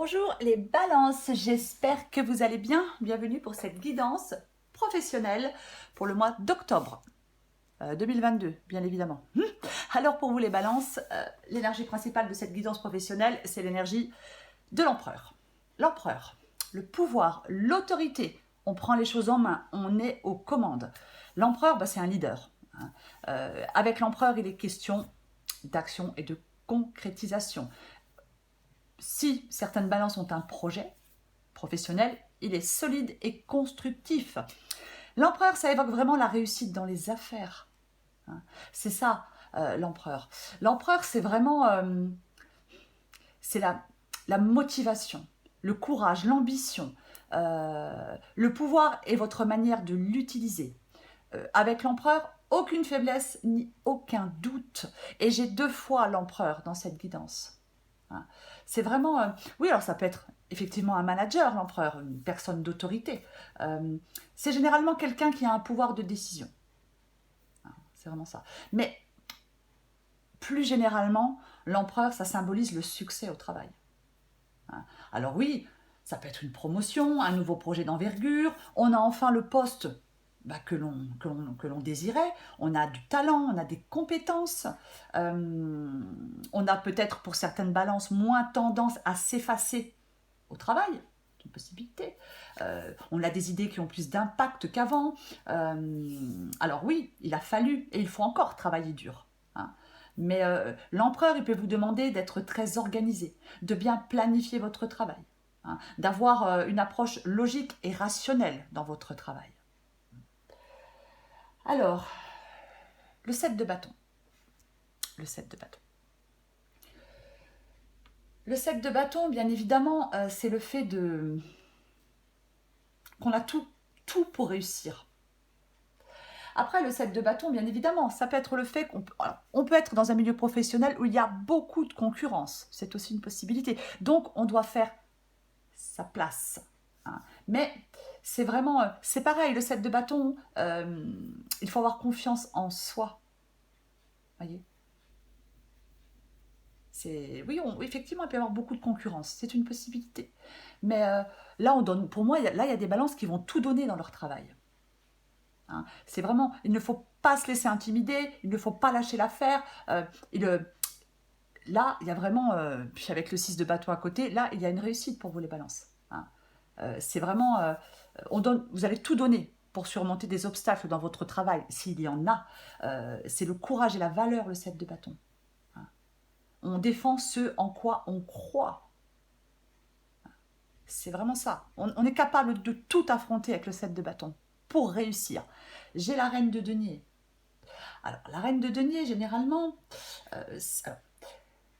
Bonjour les balances, j'espère que vous allez bien. Bienvenue pour cette guidance professionnelle pour le mois d'octobre 2022, bien évidemment. Alors pour vous les balances, l'énergie principale de cette guidance professionnelle, c'est l'énergie de l'empereur. L'empereur, le pouvoir, l'autorité, on prend les choses en main, on est aux commandes. L'empereur, c'est un leader. Avec l'empereur, il est question d'action et de concrétisation. Si certaines balances ont un projet professionnel, il est solide et constructif. L'empereur, ça évoque vraiment la réussite dans les affaires. C'est ça, l'empereur. L'empereur, c'est vraiment c'est la motivation, le courage, l'ambition, le pouvoir et votre manière de l'utiliser. Avec l'empereur, aucune faiblesse ni aucun doute. Et j'ai 2 fois l'empereur dans cette guidance. C'est vraiment... oui, alors ça peut être effectivement un manager, l'empereur, une personne d'autorité. C'est généralement quelqu'un qui a un pouvoir de décision. C'est vraiment ça. Mais plus généralement, l'empereur, ça symbolise le succès au travail. Alors oui, ça peut être une promotion, un nouveau projet d'envergure, on a enfin le poste que l'on désirait, on a du talent, on a des compétences, on a peut-être pour certaines balances moins tendance à s'effacer au travail, c'est une possibilité, on a des idées qui ont plus d'impact qu'avant, alors oui, il a fallu et il faut encore travailler dur, mais l'empereur, il peut vous demander d'être très organisé, de bien planifier votre travail, d'avoir une approche logique et rationnelle dans votre travail. Alors, le 7 de bâton. Le 7 de bâton. Le 7 de bâton, bien évidemment, c'est le fait qu'on a tout pour réussir. Après, le 7 de bâton, bien évidemment, ça peut être le fait qu'on peut être dans un milieu professionnel où il y a beaucoup de concurrence. C'est aussi une possibilité. Donc, on doit faire sa place. Mais c'est vraiment... c'est pareil, le 7 de bâton, il faut avoir confiance en soi. Voyez, oui, effectivement, il peut y avoir beaucoup de concurrence, c'est une possibilité. Mais là, pour moi, il y a des balances qui vont tout donner dans leur travail. C'est vraiment, il ne faut pas se laisser intimider, il ne faut pas lâcher l'affaire. Là, il y a vraiment, puis avec le 6 de bâton à côté, là, il y a une réussite pour vous les balances. C'est vraiment, vous allez tout donner pour surmonter des obstacles dans votre travail, s'il y en a. C'est le courage et la valeur, le 7 de bâton. On défend ce en quoi on croit. C'est vraiment ça. On est capable de tout affronter avec le 7 de bâton pour réussir. J'ai la reine de denier. Alors, la reine de denier, généralement,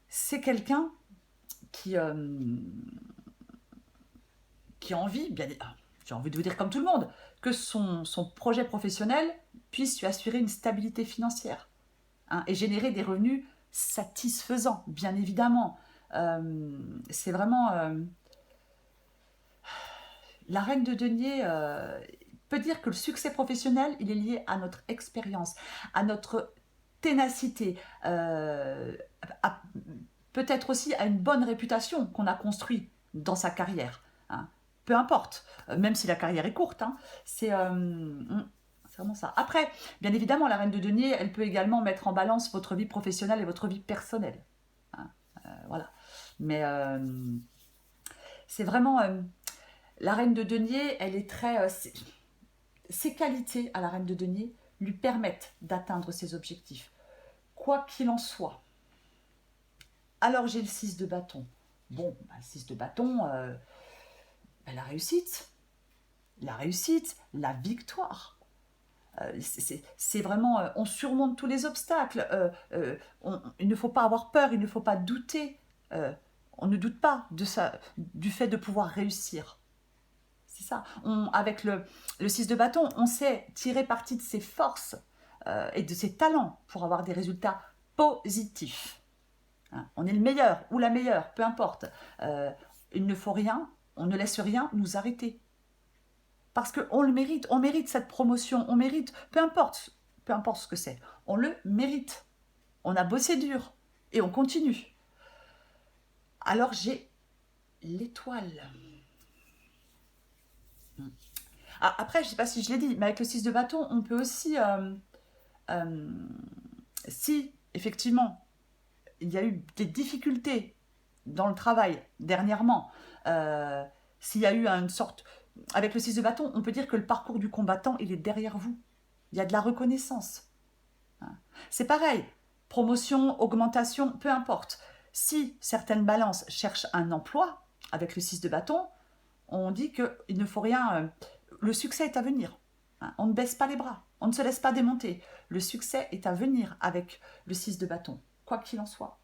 c'est quelqu'un qui a envie, j'ai envie de vous dire comme tout le monde, que son projet professionnel puisse lui assurer une stabilité financière et générer des revenus satisfaisant, bien évidemment. C'est vraiment... la reine de denier peut dire que le succès professionnel, il est lié à notre expérience, à notre ténacité, peut-être aussi à une bonne réputation qu'on a construite dans sa carrière. Peu importe, même si la carrière est courte, c'est vraiment ça. Après, bien évidemment, la reine de denier, elle peut également mettre en balance votre vie professionnelle et votre vie personnelle. Voilà. Mais c'est vraiment... la reine de denier, elle est très... ses qualités à la reine de denier lui permettent d'atteindre ses objectifs. Quoi qu'il en soit. Alors j'ai le 6 de bâton. Bon, le 6 de bâton, la réussite, la victoire. C'est vraiment, on surmonte tous les obstacles. Il ne faut pas avoir peur, il ne faut pas douter. On ne doute pas du fait de pouvoir réussir. C'est ça. Avec le 6 de bâton, on sait tirer parti de ses forces et de ses talents pour avoir des résultats positifs. On est le meilleur ou la meilleure, peu importe. Il ne faut rien, on ne laisse rien nous arrêter. Parce qu'on le mérite, on mérite cette promotion, on mérite, peu importe ce que c'est, on le mérite. On a bossé dur et on continue. Alors j'ai l'étoile. Ah, après, je ne sais pas si je l'ai dit, mais avec le 6 de bâton, on peut aussi, si effectivement il y a eu des difficultés dans le travail dernièrement, s'il y a eu une sorte... Avec le 6 de bâton, on peut dire que le parcours du combattant, il est derrière vous. Il y a de la reconnaissance. C'est pareil, promotion, augmentation, peu importe. Si certaines balances cherchent un emploi, avec le 6 de bâton, on dit qu'il ne faut rien... le succès est à venir. On ne baisse pas les bras, on ne se laisse pas démonter. Le succès est à venir avec le 6 de bâton, quoi qu'il en soit.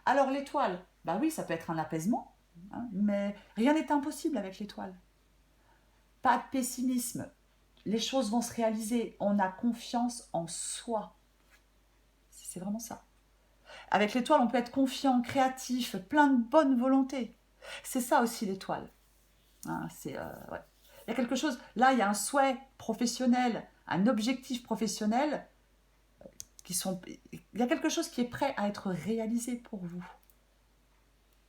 Alors l'étoile, bah oui, ça peut être un apaisement, mais rien n'est impossible avec l'étoile. Pas de pessimisme, les choses vont se réaliser, on a confiance en soi. C'est vraiment ça. Avec l'étoile, on peut être confiant, créatif, plein de bonne volonté. C'est ça aussi l'étoile. Ouais. Il y a quelque chose, là il y a un souhait professionnel, un objectif professionnel, il y a quelque chose qui est prêt à être réalisé pour vous.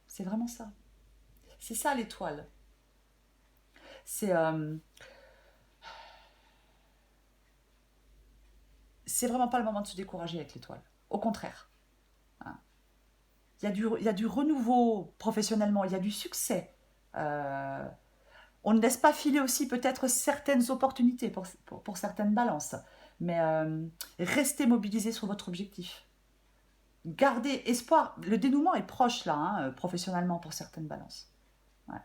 C'est vraiment ça. C'est ça l'étoile. C'est vraiment pas le moment de se décourager avec l'étoile. Au contraire. Il y a du renouveau professionnellement, il y a du succès. On ne laisse pas filer aussi peut-être certaines opportunités pour certaines balances. Mais restez mobilisés sur votre objectif. Gardez espoir. Le dénouement est proche là, professionnellement pour certaines balances. Ouais.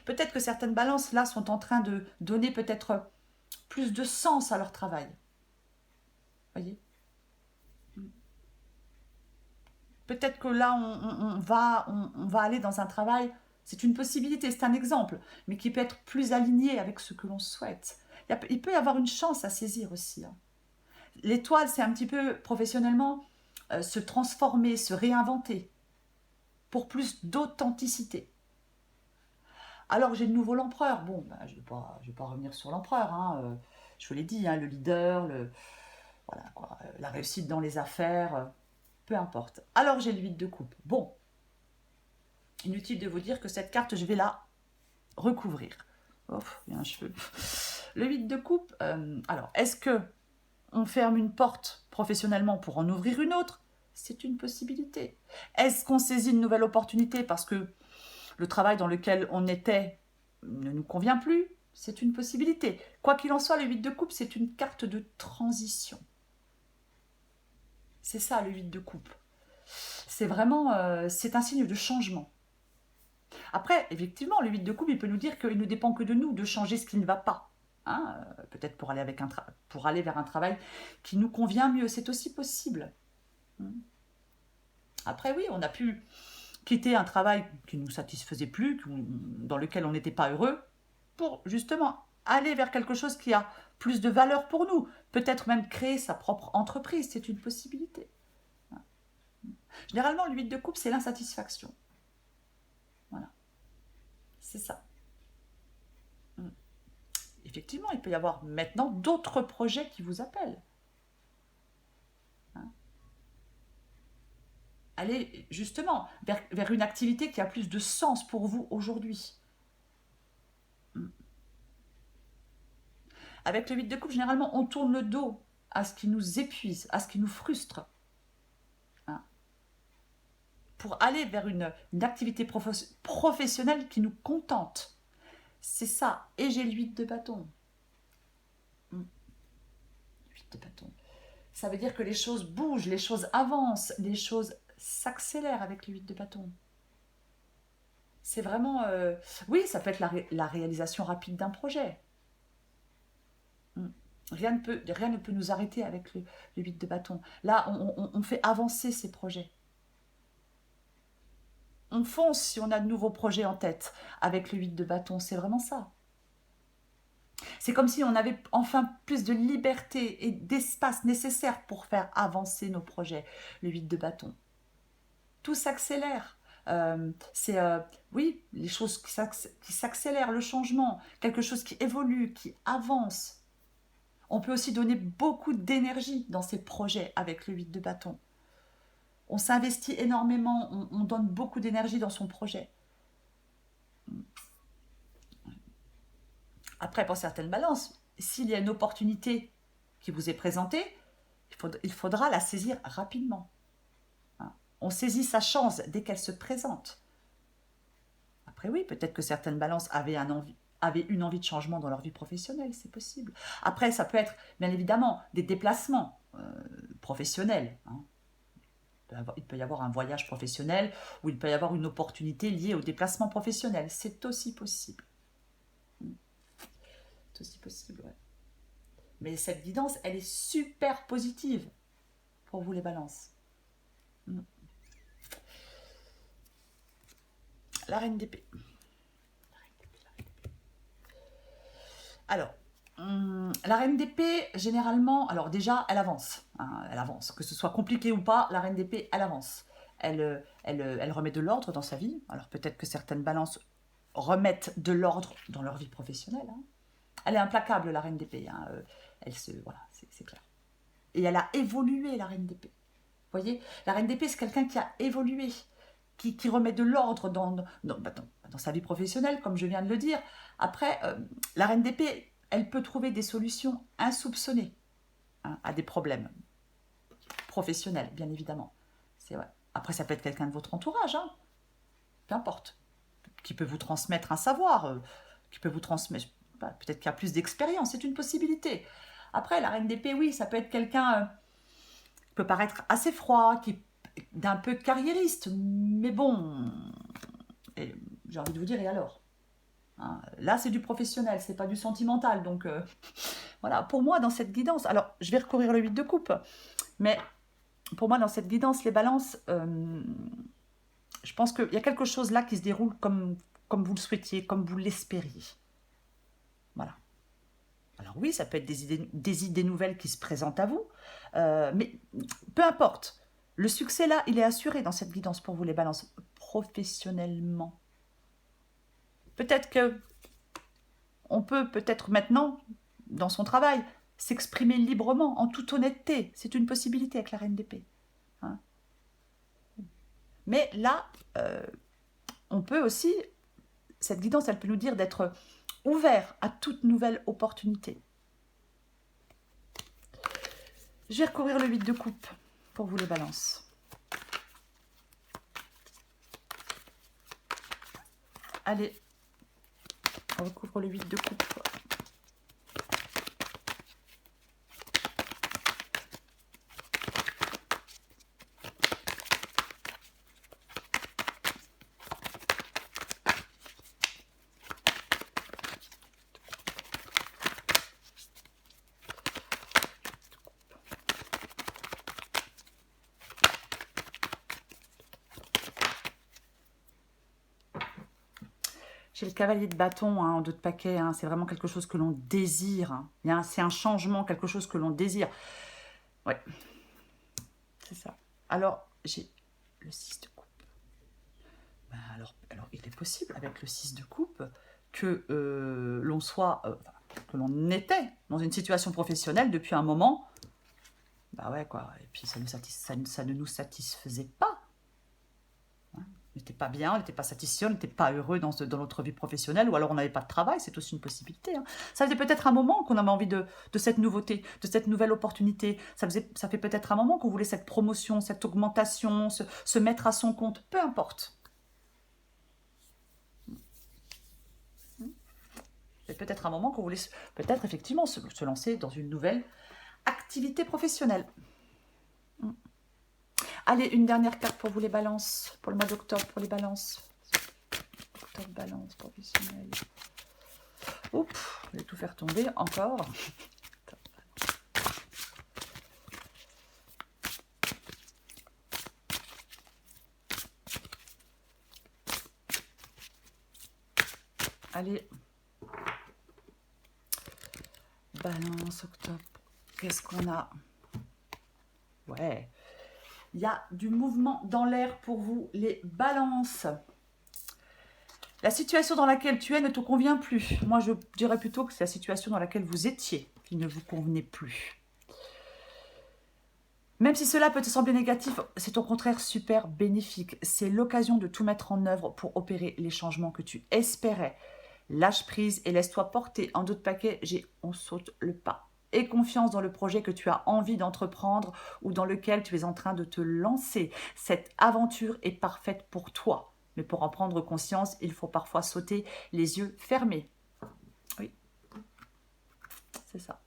Peut-être que certaines balances là sont en train de donner peut-être plus de sens à leur travail. Voyez ? Peut-être que là on va aller dans un travail, c'est une possibilité, c'est un exemple, mais qui peut être plus aligné avec ce que l'on souhaite. Il peut y avoir une chance à saisir aussi. L'étoile, c'est un petit peu professionnellement se transformer, se réinventer pour plus d'authenticité. Alors j'ai de nouveau l'empereur. Bon, ben, je ne vais pas revenir sur l'empereur. Je vous l'ai dit, le leader, voilà, quoi, la réussite dans les affaires, peu importe. Alors j'ai le 8 de coupe. Bon, inutile de vous dire que cette carte, je vais la recouvrir. Oh, il y a un cheveu. Le 8 de coupe, alors est-ce que on ferme une porte professionnellement pour en ouvrir une autre? C'est une possibilité. Est-ce qu'on saisit une nouvelle opportunité parce que le travail dans lequel on était ne nous convient plus? C'est une possibilité. Quoi qu'il en soit, le 8 de coupe, c'est une carte de transition. C'est ça, le 8 de coupe. C'est vraiment, c'est un signe de changement. Après, effectivement, le 8 de coupe, il peut nous dire qu'il ne dépend que de nous de changer ce qui ne va pas. Peut-être pour aller vers un travail qui nous convient mieux. C'est aussi possible. Après, oui, on a pu quitter un travail qui ne nous satisfaisait plus, dans lequel on n'était pas heureux, pour justement aller vers quelque chose qui a plus de valeur pour nous. Peut-être même créer sa propre entreprise, c'est une possibilité. Généralement, le 8 de coupe, c'est l'insatisfaction. Voilà. C'est ça. Effectivement, il peut y avoir maintenant d'autres projets qui vous appellent. Allez justement vers une activité qui a plus de sens pour vous aujourd'hui. Avec le 8 de coupe, généralement, on tourne le dos à ce qui nous épuise, à ce qui nous frustre. Pour aller vers une activité professionnelle qui nous contente. C'est ça. Et j'ai le 8 de bâton. 8 de bâton. Ça veut dire que les choses bougent, les choses avancent, les choses s'accélèrent avec le 8 de bâton. C'est vraiment... oui, ça peut être la réalisation rapide d'un projet. Rien ne peut nous arrêter avec le 8 de bâton. Là, on fait avancer ces projets. On fonce si on a de nouveaux projets en tête avec le 8 de bâton. C'est vraiment ça. C'est comme si on avait enfin plus de liberté et d'espace nécessaire pour faire avancer nos projets. Le 8 de bâton. Tout s'accélère. Oui, les choses qui s'accélèrent, le changement, quelque chose qui évolue, qui avance. On peut aussi donner beaucoup d'énergie dans ces projets avec le 8 de bâton. On s'investit énormément, on donne beaucoup d'énergie dans son projet. Après, pour certaines balances, s'il y a une opportunité qui vous est présentée, il faudra la saisir rapidement. On saisit sa chance dès qu'elle se présente. Après oui, peut-être que certaines balances avaient une envie de changement dans leur vie professionnelle, c'est possible. Après, ça peut être, bien évidemment, des déplacements professionnels. Il peut y avoir un voyage professionnel ou il peut y avoir une opportunité liée au déplacement professionnel. C'est aussi possible. C'est aussi possible, ouais. Mais cette guidance, elle est super positive pour vous les balances. La reine d'épée. Alors, la reine d'épée, généralement, alors déjà, elle avance. Elle avance. Que ce soit compliqué ou pas, la reine d'épée, elle avance. Elle remet de l'ordre dans sa vie. Alors peut-être que certaines balances remettent de l'ordre dans leur vie professionnelle. Elle est implacable, la reine d'épée. Voilà, c'est clair. Et elle a évolué, la reine d'épée. Vous voyez, la reine d'épée, c'est quelqu'un qui a évolué, qui remet de l'ordre dans sa vie professionnelle, comme je viens de le dire. Après, la reine d'épée, elle peut trouver des solutions insoupçonnées à des problèmes professionnels, bien évidemment. C'est vrai. Après, ça peut être quelqu'un de votre entourage, peu importe, qui peut vous transmettre un savoir, qui peut vous transmettre, peut-être qu'il y a plus d'expérience, c'est une possibilité. Après, la reine d'épée, oui, ça peut être quelqu'un qui peut paraître assez froid, d'un peu carriériste, mais bon, j'ai envie de vous dire, et alors là, c'est du professionnel, c'est pas du sentimental. Donc, voilà, pour moi, dans cette guidance, alors, je vais recourir le 8 de coupe, mais pour moi, dans cette guidance, les balances, je pense qu'il y a quelque chose là qui se déroule comme vous le souhaitiez, comme vous l'espériez. Voilà. Alors oui, ça peut être des idées nouvelles qui se présentent à vous, mais peu importe. Le succès là, il est assuré dans cette guidance pour vous, les balances, professionnellement. Peut-être que on peut peut-être maintenant, dans son travail, s'exprimer librement, en toute honnêteté. C'est une possibilité avec la reine d'épée. Mais là, on peut aussi, cette guidance, elle peut nous dire d'être ouvert à toute nouvelle opportunité. Je vais recourir le 8 de coupe pour vous les balances. Allez, on recouvre le 8 de coupe. J'ai le cavalier de bâton en dos de paquet, c'est vraiment quelque chose que l'on désire. C'est un changement, quelque chose que l'on désire. Ouais, c'est ça. Alors, j'ai le 6 de coupe. Alors, il est possible, avec le 6 de coupe, que l'on soit, que l'on était dans une situation professionnelle depuis un moment. Bah ouais, quoi. Et puis, ça ne nous satisfaisait pas. On n'était pas bien, on n'était pas satisfait, on n'était pas heureux dans notre vie professionnelle, ou alors on n'avait pas de travail, c'est aussi une possibilité. Ça faisait peut-être un moment qu'on avait envie de cette nouveauté, de cette nouvelle opportunité. Ça fait peut-être un moment qu'on voulait cette promotion, cette augmentation, se mettre à son compte, peu importe. C'est peut-être un moment qu'on voulait peut-être effectivement se lancer dans une nouvelle activité professionnelle. Allez, une dernière carte pour vous les balances, pour le mois d'octobre, pour les balances. Octobre, balance, professionnelle. Oups, je vais tout faire tomber, encore. Allez. Balance, octobre. Qu'est-ce qu'on a? Ouais. Il y a du mouvement dans l'air pour vous, les balances. La situation dans laquelle tu es ne te convient plus. Moi, je dirais plutôt que c'est la situation dans laquelle vous étiez qui ne vous convenait plus. Même si cela peut te sembler négatif, c'est au contraire super bénéfique. C'est l'occasion de tout mettre en œuvre pour opérer les changements que tu espérais. Lâche prise et laisse-toi porter. En d'autres paquets, on saute le pas. Aie confiance dans le projet que tu as envie d'entreprendre ou dans lequel tu es en train de te lancer. Cette aventure est parfaite pour toi. Mais pour en prendre conscience, il faut parfois sauter les yeux fermés. Oui, c'est ça.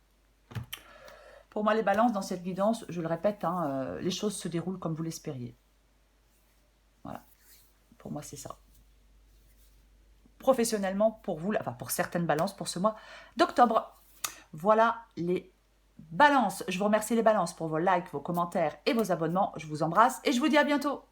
Pour moi, les balances dans cette guidance, je le répète, les choses se déroulent comme vous l'espériez. Voilà. Pour moi, c'est ça. Professionnellement, pour vous, enfin pour certaines balances, pour ce mois d'octobre. Voilà les balances. Je vous remercie les balances pour vos likes, vos commentaires et vos abonnements. Je vous embrasse et je vous dis à bientôt.